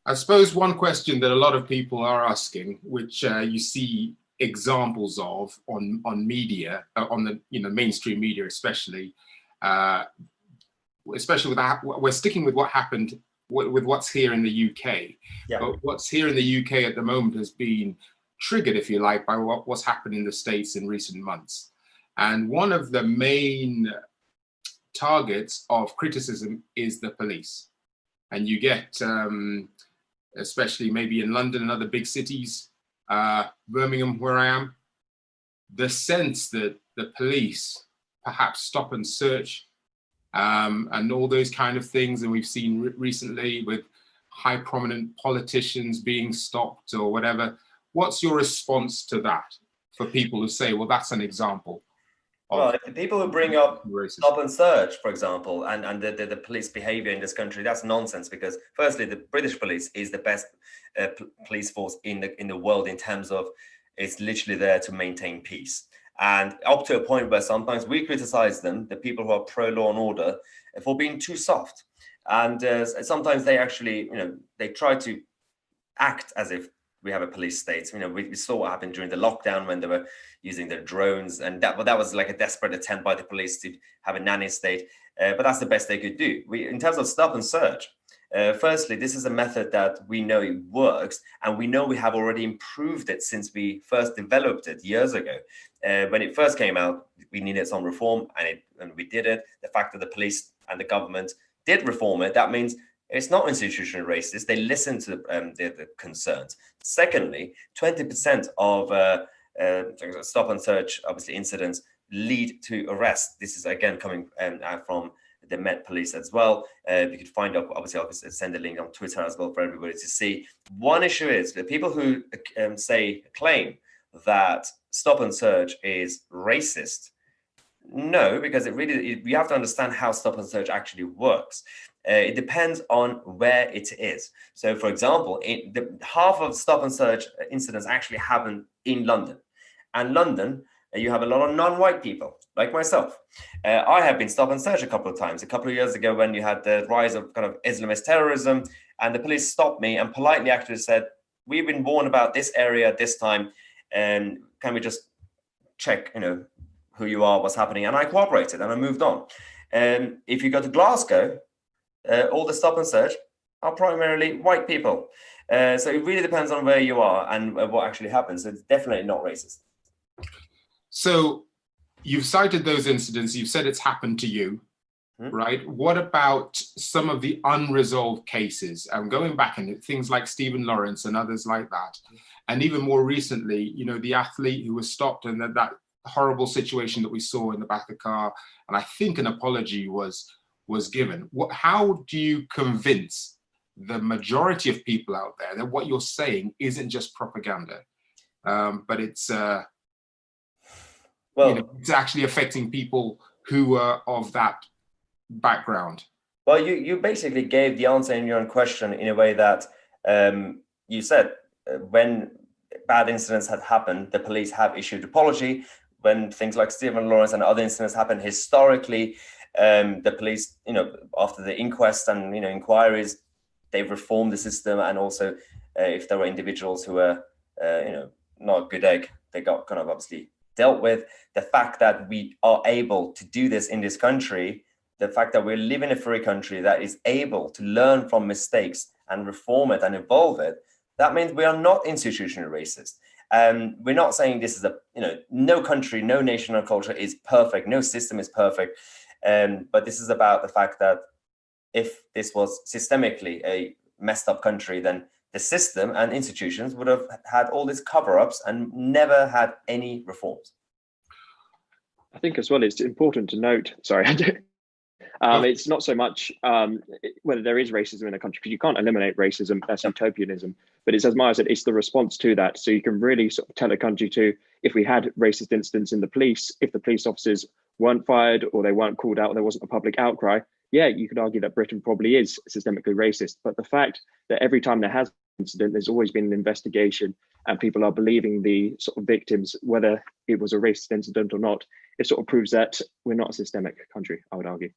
I suppose one question that a lot of people are asking, which you see examples of on media, on the mainstream media uh, especially with that, we're sticking with what happened with what's here in the UK. Yeah. But what's here in the UK at the moment has been triggered, if you like, by what's happened in the States in recent months. And one of the main targets of criticism is the police. And you get, especially maybe in London and other big cities, Birmingham, where I am, the sense that the police perhaps stop and search and all those kind of things. And we've seen recently with high prominent politicians being stopped or whatever. What's your response to that for people who say, well, that's an example Well, of if the people who bring up racism? stop and search, for example, and the police behavior in this country, that's nonsense, because firstly, the British police is the best police force in the world in terms of it's literally there to maintain peace. And up to a point where sometimes we criticize them, the people who are pro law and order, for being too soft. And sometimes they actually, they try to act as if we have a police state. We saw what happened during the lockdown when they were using their drones, and that was like a desperate attempt by the police to have a nanny state. But that's the best they could do. In terms of stop and search, firstly, this is a method that we know it works, and we know we have already improved it since we first developed it years ago. When it first came out, we needed some reform, and we did it. The fact that the police and the government did reform it, that means it's not institutional racist. They listen to the concerns. Secondly, 20% of stop and search, obviously, incidents lead to arrest. This is again coming from the Met Police as well. You could find out, obviously, I'll send a link on Twitter as well for everybody to see. One issue is the people who claim that stop and search is racist. No, because you have to understand how stop and search actually works. It depends on where it is. So, for example, half of stop and search incidents actually happen in London. And London, you have a lot of non-white people, like myself. I have been stop and search a couple of times. A couple of years ago, when you had the rise of kind of Islamist terrorism, and the police stopped me and politely actually said, "We've been warned about this area at this time, and can we just check, who you are, what's happening?" And I cooperated and I moved on. And if you go to Glasgow, all the stop and search are primarily white people. So it really depends on where you are and what actually happens. So it's definitely not racist. So you've cited those incidents. You've said it's happened to you, right? What about some of the unresolved cases? I'm going back and things like Stephen Lawrence and others like that. And even more recently, the athlete who was stopped and that horrible situation that we saw in the back of the car. And I think an apology was given. How do you convince the majority of people out there that what you're saying isn't just propaganda, but it's it's actually affecting people who are of that background? Well, you basically gave the answer in your own question in a way that you said when bad incidents had happened, the police have issued apology. When things like Stephen Lawrence and other incidents happen historically, the police, after the inquest and inquiries, they've reformed the system. And also, if there were individuals who were, not a good egg, they got kind of obviously dealt with. The fact that we are able to do this in this country, the fact that we live in a free country that is able to learn from mistakes and reform it and evolve it, that means we are not institutionally racist. We're not saying this is no country, no nation or culture is perfect, no system is perfect. But this is about the fact that if this was systemically a messed up country, then the system and institutions would have had all these cover-ups and never had any reforms. I think as well, it's important to note, sorry, it's not so much whether there is racism in a country, because you can't eliminate racism, that's utopianism, but it's, as Mahyar said, it's the response to that. So you can really sort of tell a country to, if we had racist incidents in the police, if the police officers weren't fired or they weren't called out, there wasn't a public outcry, yeah, you could argue that Britain probably is systemically racist. But the fact that every time there has an incident, there's always been an investigation and people are believing the sort of victims, whether it was a racist incident or not, it sort of proves that we're not a systemic country, I would argue.